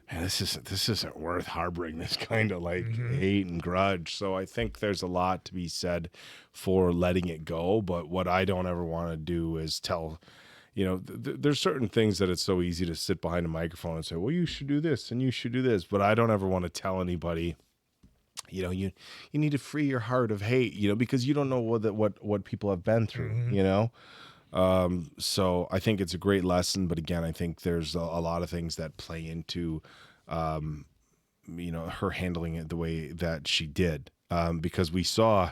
man, this isn't worth harboring this kind of like hate and grudge. So I think there's a lot to be said for letting it go. But what I don't ever want to do is tell, you know, there's certain things that it's so easy to sit behind a microphone and say, well, you should do this and you should do this. But I don't ever want to tell anybody, you know, you need to free your heart of hate, you know, because you don't know what people have been through, you know. So I think it's a great lesson, but again, I think there's a lot of things that play into, you know, her handling it the way that she did, because we saw,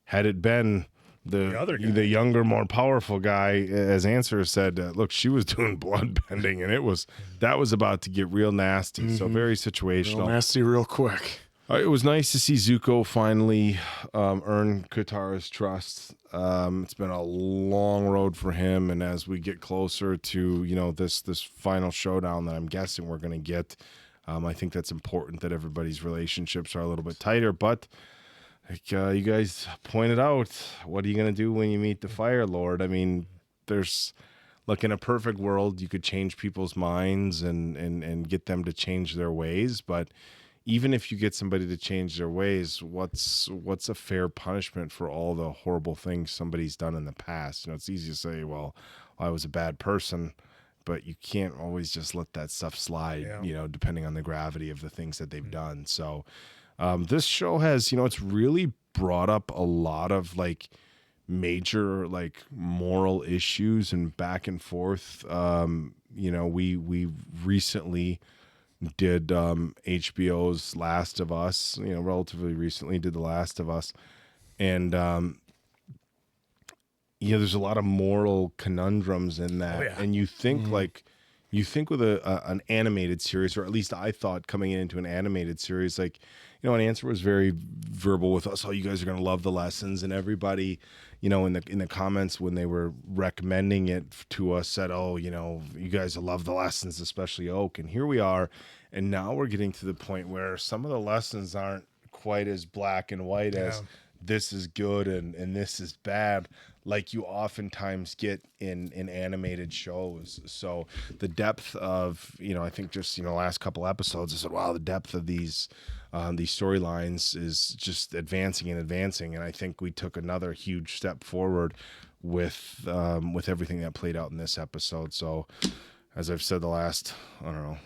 had it been the younger, more powerful guy, as Answer said, look, she was doing blood bending, and that was about to get real nasty. So very situational, real nasty, real quick. It was nice to see Zuko finally earn Katara's trust. It's been a long road for him, and as we get closer to, you know, this final showdown that I'm guessing we're going to get, I think that's important that everybody's relationships are a little bit tighter. But like you guys pointed out, what are you going to do when you meet the Fire Lord? I mean, there's, like, in a perfect world, you could change people's minds and get them to change their ways, but even if you get somebody to change their ways, what's a fair punishment for all the horrible things somebody's done in the past? You know, it's easy to say, well, I was a bad person, but you can't always just let that stuff slide, you know, depending on the gravity of the things that they've done. So this show has, you know, it's really brought up a lot of like major like moral issues and back and forth. You know, we recently did HBO's Last of Us, you know, relatively recently did The Last of Us. And, you know, there's a lot of moral conundrums in that. And you think with an animated series, or at least I thought coming into an animated series, like, you know, an Answer was very verbal with us. Oh, you guys are going to love the lessons, and everybody, you know, in the comments when they were recommending it to us said, oh, you know, you guys will love the lessons, especially Oak. And here we are, and now we're getting to the point where some of the lessons aren't quite as black and white as this is good and this is bad, like you oftentimes get in animated shows. So the depth of, I think just, last couple episodes, I said, wow, the depth of these storylines is just advancing and advancing. And I think we took another huge step forward with everything that played out in this episode. So as I've said the last, I don't know,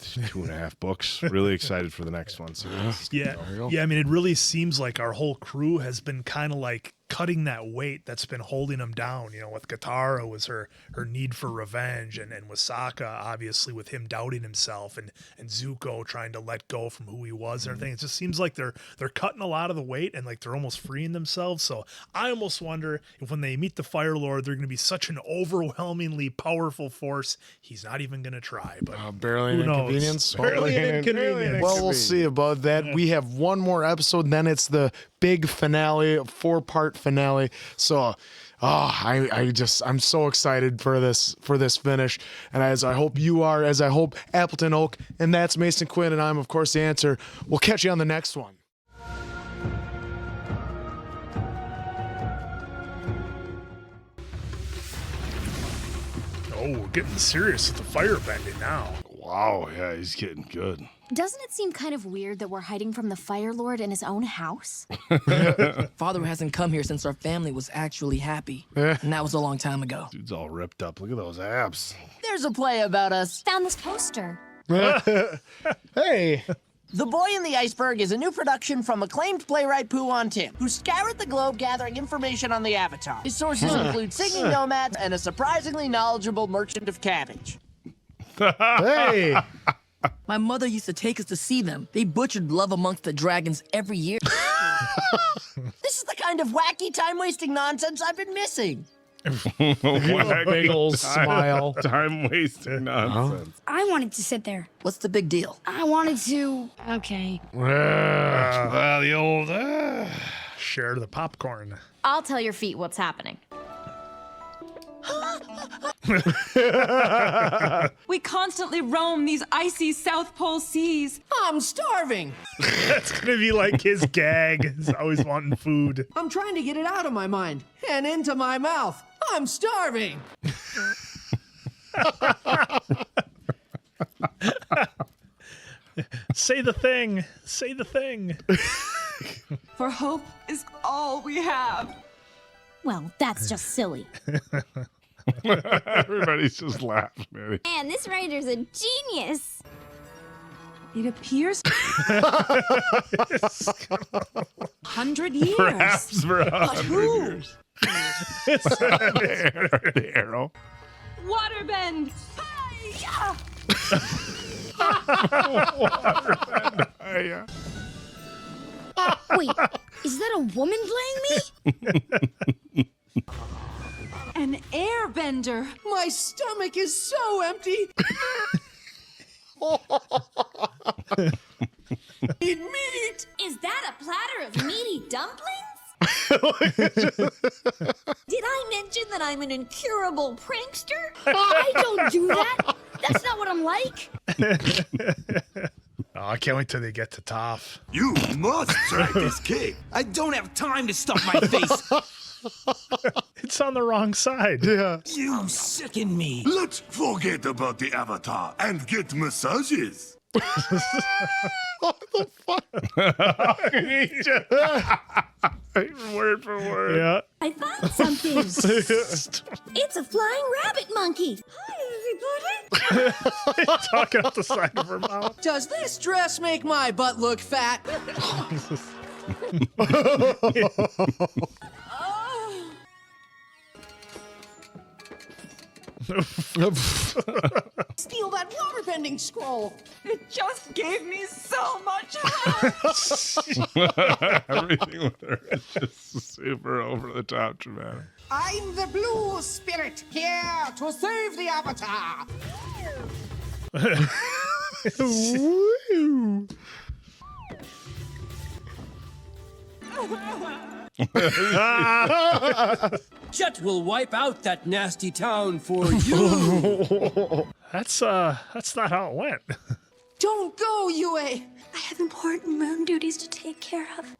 2.5 books, really excited for the next one. So yeah. I mean, it really seems like our whole crew has been kind of like cutting that weight that's been holding them down. With Katara was her need for revenge, and with Sokka, obviously, with him doubting himself, and Zuko trying to let go from who he was and everything. It just seems like they're cutting a lot of the weight, and like they're almost freeing themselves. So I almost wonder if when they meet the Fire Lord, they're going to be such an overwhelmingly powerful force, he's not even going to try. But barely who an knows? inconvenience. Barely an inconvenience. Well, we'll see about that. We have one more episode, and then it's the big finale, 4-part finale. So, I'm so excited for this finish, and as I hope you are, as I hope Appleton Oak, and that's Mason Quinn, and I'm of course the answer. We'll catch you on the next one. Oh, we're getting serious with the firebending now. Wow, yeah, he's getting good. Doesn't it seem kind of weird that we're hiding from the Fire Lord in his own house? Father hasn't come here since our family was actually happy. And that was a long time ago. Dude's all ripped up. Look at those abs. There's a play about us. Found this poster. Hey. The Boy in the Iceberg is a new production from acclaimed playwright Poo-on Tim, who scoured the globe gathering information on the Avatar. His sources include singing nomads and a surprisingly knowledgeable merchant of cabbage. Hey. My mother used to take us to see them. They butchered Love Amongst the Dragons every year. This is the kind of wacky, time-wasting nonsense I've been missing. Big old smile. Time-wasting nonsense. I wanted to sit there. What's the big deal? I wanted to. Okay. Well, the old... Share the popcorn. I'll tell your feet what's happening. We constantly roam these icy South Pole seas. I'm starving. That's gonna be like his gag. He's always wanting food. I'm trying to get it out of my mind and into my mouth. I'm starving. Say the thing. Say the thing. For hope is all we have. Well, that's just silly. Everybody's just laughing at it. Man, this writer's a genius. It appears 100 years. Perhaps for 100 years. The arrow. Waterbend. Hi-ya! Waterbend. Hiya. Wait, is that a woman playing me? An airbender. My stomach is so empty. Need meat. Is that a platter of meaty dumplings? Did I mention that I'm an incurable prankster? I don't do that. That's not what I'm like. Oh, I can't wait till they get to Toph. You must try this cake. I don't have time to stuff my face. It's on the wrong side. Yeah. You sicken me. Let's forget about the Avatar and get massages. What the fuck? Word for word. Yeah. I found something. It's a flying rabbit monkey. Hi, everybody. Talking out the side of her mouth. Does this dress make my butt look fat? Steal that waterbending scroll. It just gave me so much help. Everything with her is just super over the top dramatic. I'm the blue spirit here to save the Avatar. Woo. Jet will wipe out that nasty town for you. That's not how it went. Don't go, Yue! I have important moon duties to take care of.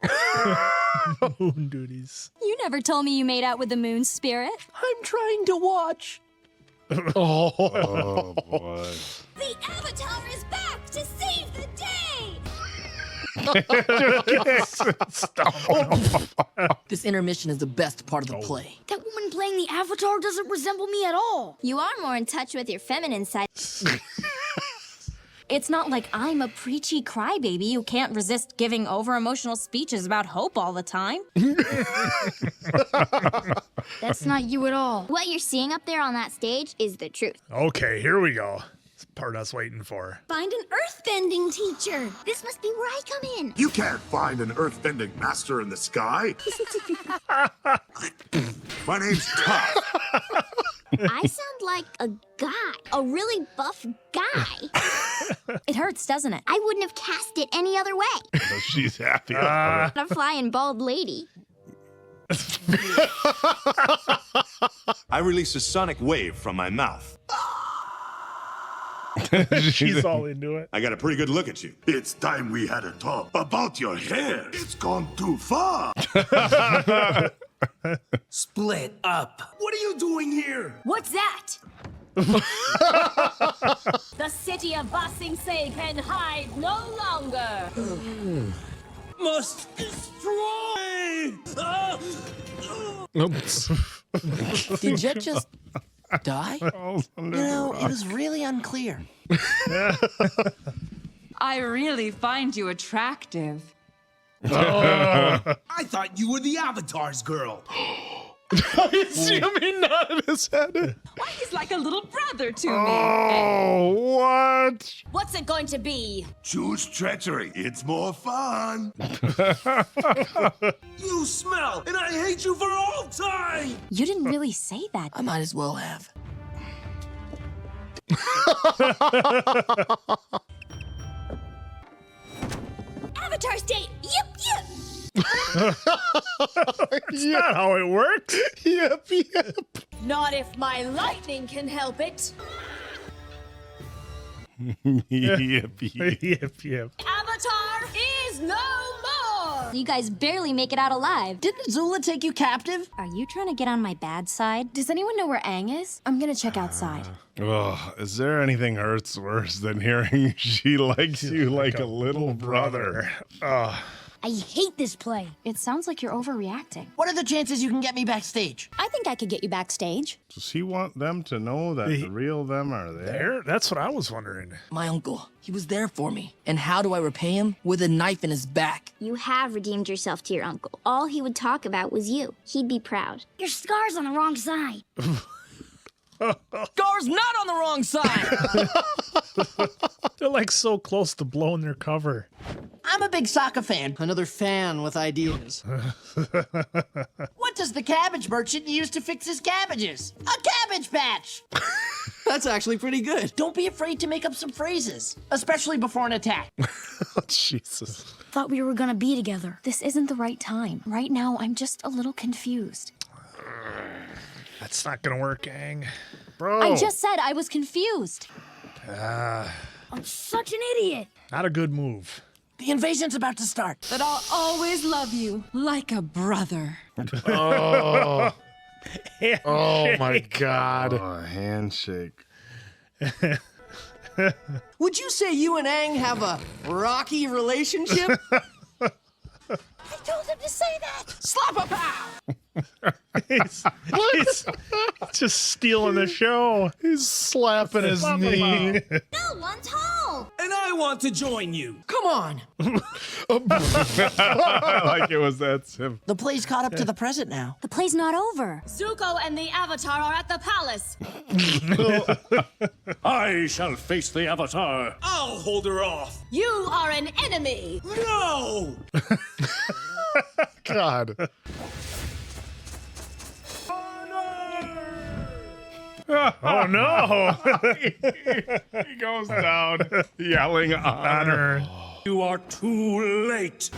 Moon duties. You never told me you made out with the moon spirit. I'm trying to watch. Oh boy. The Avatar is back to save the day! This intermission is the best part of the play. That woman playing the Avatar doesn't resemble me at all. You are more in touch with your feminine side. It's not like I'm a preachy crybaby who can't resist giving over-emotional speeches about hope all the time. That's not you at all. What you're seeing up there on that stage is the truth. Okay, here we go. It's the part I was waiting for. Find an earthbending teacher. This must be where I come in. You can't find an earthbending master in the sky. My name's Tough. I sound like a guy, a really buff guy. It hurts, doesn't it? I wouldn't have cast it any other way. So she's happy. about it. A flying bald lady. I release a sonic wave from my mouth. She's all into it. I got a pretty good look at you. It's time we had a talk about your hair. It's gone too far. Split up. What are you doing here? What's that? The city of Ba Sing Se can hide no longer. Must destroy! Did Jet just die? Oh, You know, it was really unclear. I really find you attractive. I thought you were the Avatar's girl. Jimmy nodded his head. Why, he's like a little brother to me. Oh, what? What's it going to be? Choose treachery. It's more fun. You smell, and I hate you for all time! You didn't really say that. I might as well have. Avatar's date! Yip, yip! That's not how it works. Yep, yep. Not if my lightning can help it. Yep. Yep. Avatar is no more! You guys barely make it out alive. Didn't Zula take you captive? Are you trying to get on my bad side? Does anyone know where Aang is? I'm gonna check outside. Oh, is there anything hurts worse than hearing she likes you like a little brother? I hate this play. It sounds like you're overreacting. What are the chances you can get me backstage? I think I could get you backstage. Does he want them to know that the real them are there? There? That's what I was wondering. My uncle, he was there for me. And how do I repay him? With a knife in his back. You have redeemed yourself to your uncle. All he would talk about was you. He'd be proud. Your scar's on the wrong side. Scar's not on the wrong side! They're like so close to blowing their cover. I'm a big soccer fan. Another fan with ideas. What does the cabbage merchant use to fix his cabbages? A cabbage patch! That's actually pretty good. Don't be afraid to make up some phrases, especially before an attack. Oh, Jesus. Thought we were gonna be together. This isn't the right time. Right now, I'm just a little confused. That's not gonna work, Aang. Bro. I just said I was confused. I'm such an idiot. Not a good move. The invasion's about to start. But I'll always love you like a brother. Oh. Oh my God. Oh, handshake. Would you say you and Aang have a rocky relationship? I told him to say that! Slap a pow! He's just stealing the show. He's slapping his knee. No one's home! And I want to join you. Come on! I like it was that simple. The play's caught up to the present now. The play's not over. Zuko and the Avatar are at the palace. I shall face the Avatar. I'll hold her off. You are an enemy. No! God. Oh no! He goes down yelling honor. You are too late.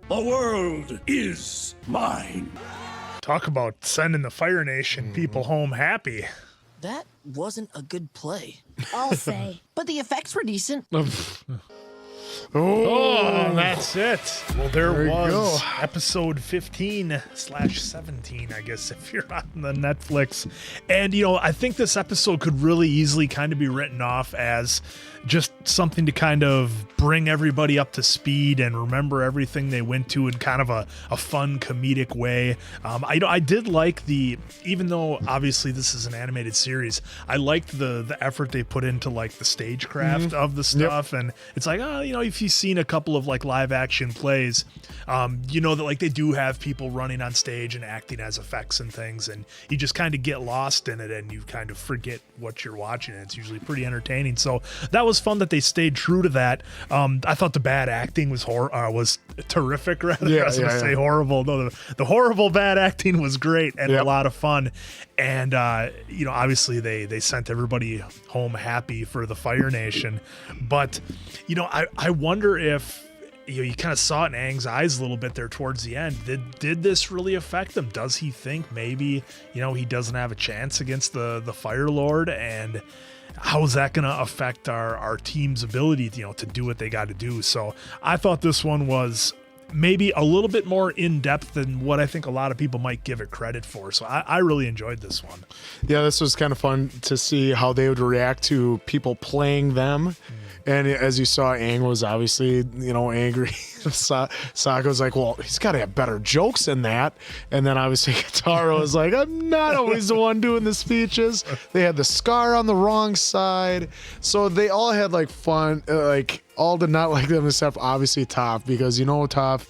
The world is mine. Talk about sending the Fire Nation people home happy. That wasn't a good play. I'll say. But the effects were decent. Oh, that's it. Well, there you was go. episode 15/17, I guess, if you're on the Netflix. And, I think this episode could really easily kind of be written off as just something to kind of bring everybody up to speed and remember everything they went to in kind of a fun comedic way. I did like even though obviously this is an animated series, I liked the effort they put into like the stagecraft of the stuff. Yep. And it's like, if you've seen a couple of like live action plays, that like they do have people running on stage and acting as effects and things, and you just kind of get lost in it and you kind of forget what you're watching. And it's usually pretty entertaining. So that was fun that they stayed true to that. I thought the bad acting was terrific. Rather, Yeah, I was going to say horrible. No, the horrible bad acting was great and a lot of fun. And obviously they sent everybody home happy for the Fire Nation. But I wonder if you kind of saw it in Aang's eyes a little bit there towards the end. Did this really affect him? Does he think maybe he doesn't have a chance against the Fire Lord? And how is that going to affect our team's ability to do what they got to do? So I thought this one was maybe a little bit more in-depth than what I think a lot of people might give it credit for. So I really enjoyed this one. Yeah, this was kind of fun to see how they would react to people playing them. And as you saw, Aang was obviously, angry. Sokka's like, well, he's got to have better jokes than that. And then obviously Katara was like, I'm not always the one doing the speeches. They had the scar on the wrong side. So they all had like fun, all did not like them except obviously Toph, because Toph,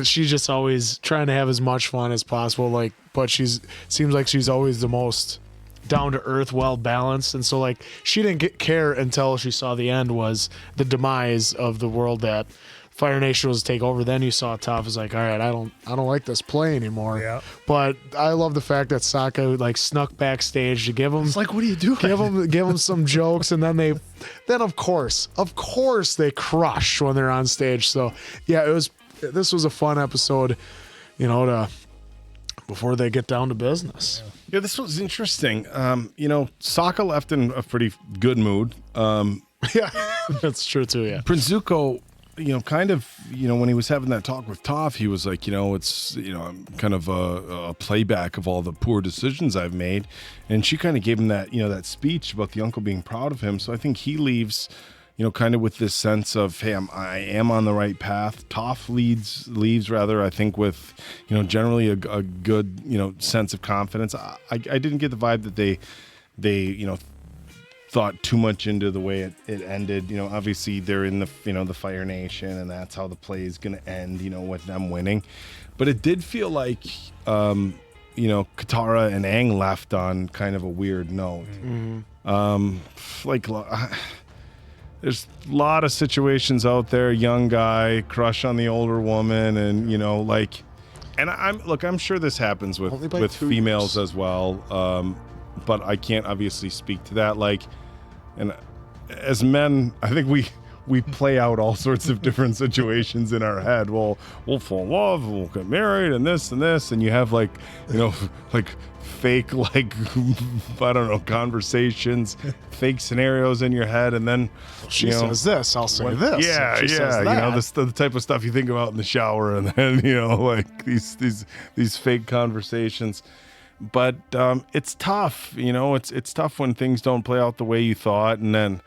she's just always trying to have as much fun as possible. But seems like she's always the most down to earth, well balanced, and so she didn't care until she saw the end was the demise of the world that Fire Nation was to take over. Then you saw Toph was like, all right, I don't like this play anymore. Yeah. But I love the fact that Sokka snuck backstage to give him. It's like, what are you doing? Give him some jokes, and then of course they crush when they're on stage. So yeah, this was a fun episode, before they get down to business. Yeah, this was interesting. Sokka left in a pretty good mood. Yeah, that's true too. Yeah, Prince Zuko, kind of, when he was having that talk with Toph, he was like, it's, I'm kind of a playback of all the poor decisions I've made. And she kind of gave him that, that speech about the uncle being proud of him. So I think he leaves, kind of with this sense of, hey, I am on the right path. Toph leaves rather, I think, with, generally a good, sense of confidence. I didn't get the vibe that they thought too much into the way it ended. Obviously they're in the, the Fire Nation, and that's how the play is going to end, with them winning. But it did feel like, Katara and Aang left on kind of a weird note. There's a lot of situations out there, young guy, crush on the older woman, and, and I'm sure this happens with females as well. But I can't obviously speak to that. And as men, I think we play out all sorts of different situations in our head. We'll fall in love, we'll get married, and this, and you have fake, I don't know, conversations, fake scenarios in your head, and then she says this, I'll say this. Yeah, she says that. This the type of stuff you think about in the shower, and then these fake conversations. But it's tough, it's tough when things don't play out the way you thought, and then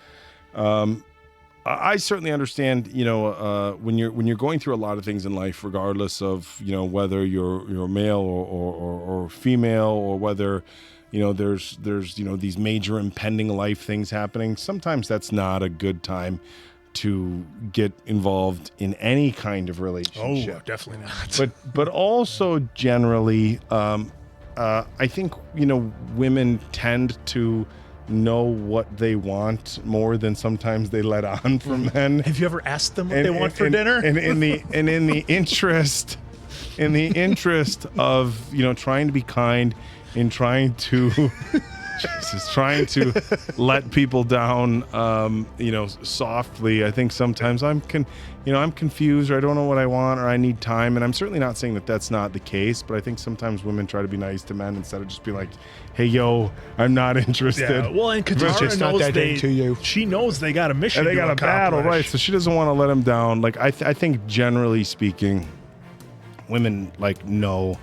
I certainly understand, when you're going through a lot of things in life, regardless of, whether you're male or female, or whether, there's these major impending life things happening. Sometimes that's not a good time to get involved in any kind of relationship. Oh, definitely not. But also generally, I think, women tend to know what they want more than sometimes they let on from men. Have you ever asked them what they want for dinner? And in the interest of, trying to be kind, in trying to Jesus, trying to let people down, softly. I think sometimes I'm confused, or I don't know what I want, or I need time. And I'm certainly not saying that that's not the case, but I think sometimes women try to be nice to men instead of just be like, "Hey, yo, I'm not interested." Yeah, well, and Katara knows she knows they got a mission. And they to got a battle, accomplish. right? So she doesn't want to let him down. Like I think generally speaking, women know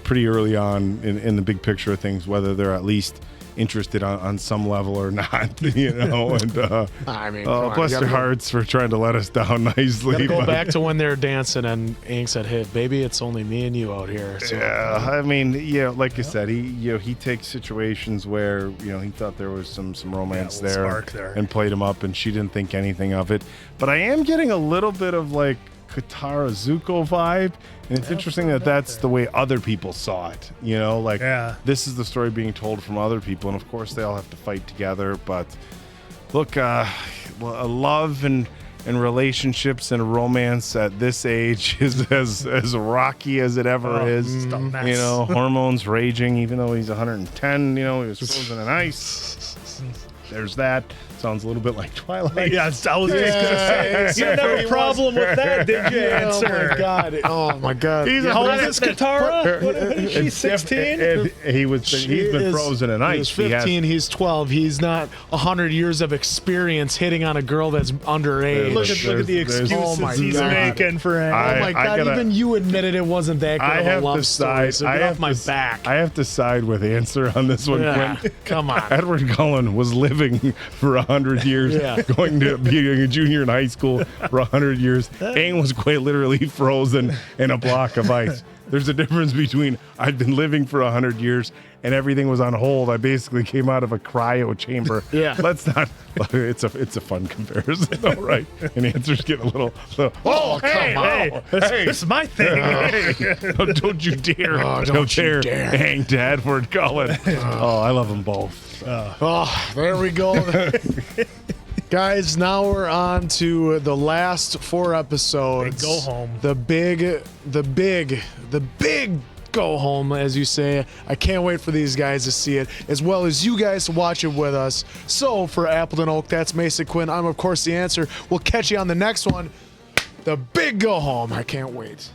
pretty early on in the big picture of things whether they're at least interested on some level or not, and I mean, bless their hearts for trying to let us down nicely. Gotta go back to when they were dancing and Aang said, "Hey, baby, it's only me and you out here." So, yeah, I mean, like I said, he takes situations where he thought there was some romance there, and played him up, and she didn't think anything of it. But I am getting a little bit of like Katara Zuko vibe, and it's interesting that that's the way other people saw it. This is the story being told from other people, and of course they all have to fight together. But look, love and relationships and romance at this age is as rocky as it ever is. Hormones raging. Even though he's 110, he was frozen in ice. There's that. Sounds a little bit like Twilight. Yeah, I was just going to say. You didn't have a problem with that, did you, Answer? Oh, my God. How old is Katara? What is she, 16? He's been frozen in ice. He's 15, he's 12. He's not 100 years of experience hitting on a girl that's underage. Look at the excuses he's making for him. Oh, my God. Even you admitted it wasn't that good of a love story, so get off my back. I have to side with Answer on this one, Yeah, Quinn. come on. Edward Cullen was living for 100 years, going to being a junior in high school for 100 years. Aang was quite literally frozen in a block of ice. There's a difference between I've been living for 100 years and everything was on hold. I basically came out of a cryo chamber. Yeah. Let's not. It's a fun comparison, though, right? And Answers get a little. Oh, hey, come on. hey, this is my thing. Don't you dare! Don't you dare. Aang to Edward Cullen. Oh, I love them both. There we go. Guys, now we're on to the last 4 episodes. Big go home. The big go home, as you say. I can't wait for these guys to see it, as well as you guys to watch it with us. So for Appleton Oak, that's Mason Quinn. I'm, of course, the Answer. We'll catch you on the next one. The big go home. I can't wait.